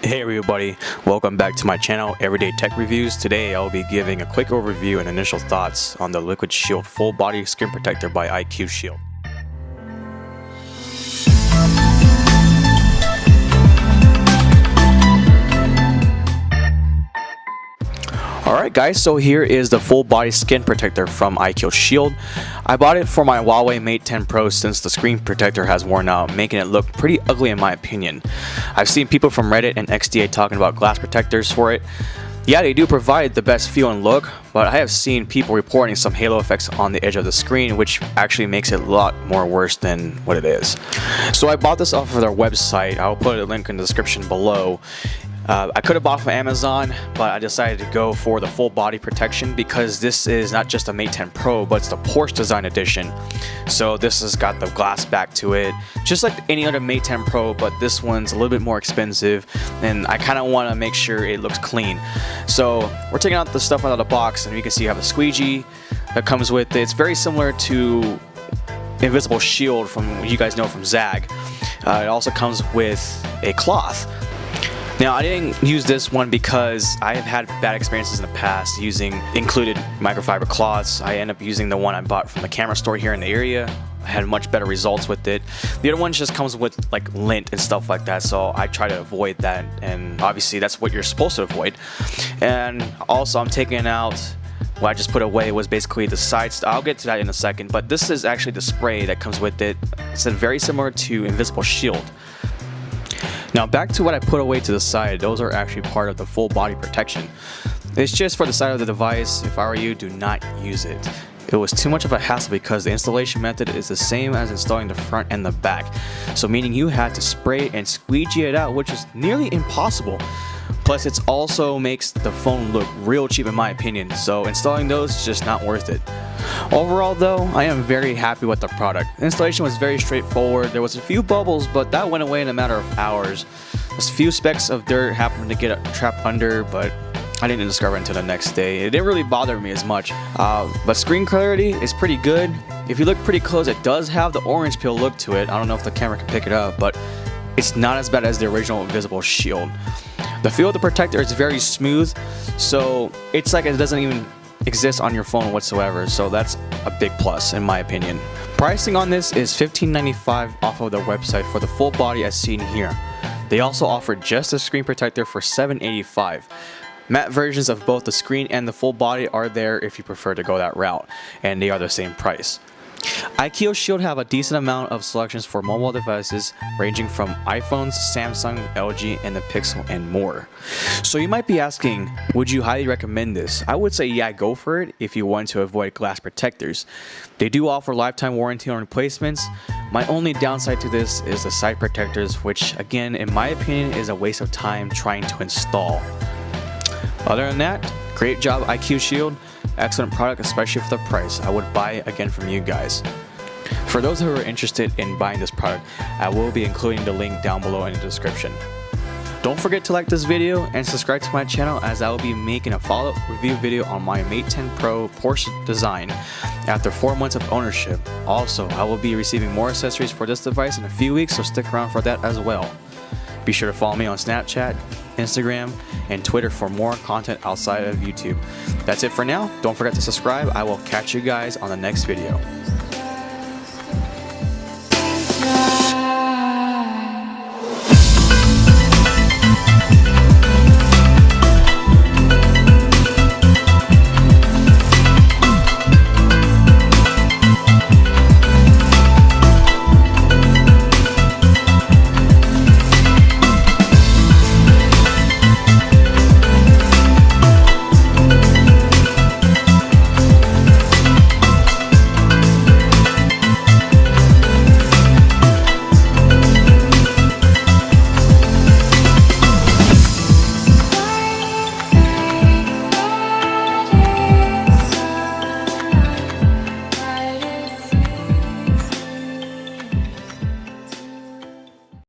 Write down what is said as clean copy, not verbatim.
Hey everybody, welcome back to my channel, Everyday Tech Reviews. Today I'll be giving a quick overview and initial thoughts on the Liquid Shield full body screen protector by IQ Shield. Alright guys, so here is the full body skin protector from IQ Shield. I bought it for my Huawei Mate 10 Pro since the screen protector has worn out, making it look pretty ugly in my opinion. I've seen people from Reddit and XDA talking about glass protectors for it. Yeah, they do provide the best feel and look, but I have seen people reporting some halo effects on the edge of the screen, which actually makes it a lot more worse than what it is. So I bought this off of their website. I'll put a link in the description below. I could have bought from Amazon, but I decided to go for the full body protection because this is not just a Mate 10 Pro, but it's the Porsche Design Edition. So this has got the glass back to it, just like any other Mate 10 Pro, but this one's a little bit more expensive, and I kind of want to make sure it looks clean. So we're taking out the stuff out of the box, and you can see you have a squeegee that comes with it. It's very similar to Invisible Shield from what you guys know from Zag. It also comes with a cloth. Now, I didn't use this one because I have had bad experiences in the past using included microfiber cloths. I end up using the one I bought from the camera store here in the area. I had much better results with it. The other one just comes with like lint and stuff like that, so I try to avoid that, and obviously that's what you're supposed to avoid. And also I'm taking out what I just put away was basically the sides. I'll get to that in a second, but this is actually the spray that comes with it. It's very similar to Invisible Shield. Now back to what I put away to the side, those are actually part of the full body protection. It's just for the side of the device. If I were you, do not use it. It was too much of a hassle because the installation method is the same as installing the front and the back. So meaning you had to spray and squeegee it out, which is nearly impossible. Plus it also makes the phone look real cheap in my opinion, so installing those is just not worth it. Overall though, I am very happy with the product. The installation was very straightforward. There was a few bubbles, but that went away in a matter of hours. There's a few specks of dirt happened to get trapped under, but I didn't discover it until the next day. It didn't really bother me as much. But screen clarity is pretty good. If you look pretty close, it does have the orange peel look to it. I don't know if the camera can pick it up, but it's not as bad as the original Invisible Shield. The feel of the protector is very smooth, so it's like it doesn't even exist on your phone whatsoever, so that's a big plus in my opinion. Pricing on this is $15.95 off of their website for the full body as seen here. They also offer just a screen protector for $7.85. Matte versions of both the screen and the full body are there if you prefer to go that route, and they are the same price. IQ Shield have a decent amount of selections for mobile devices ranging from iPhones, Samsung, LG, and the Pixel, and more. So you might be asking, would you highly recommend this? I would say yeah, go for it if you want to avoid glass protectors. They do offer lifetime warranty on replacements. My only downside to this is the side protectors, which again, in my opinion, is a waste of time trying to install. Other than that, great job IQ Shield. Excellent product, especially for the price. I would buy it again from you guys. For those who are interested in buying this product, I will be including the link down below in the description. Don't forget to like this video and subscribe to my channel, as I will be making a follow-up review video on my Mate 10 Pro Porsche design after 4 months of ownership. Also, I will be receiving more accessories for this device in a few weeks, so stick around for that as well. Be sure to follow me on Snapchat, Instagram, and Twitter for more content outside of YouTube. That's it for now. Don't forget to subscribe. I will catch you guys on the next video.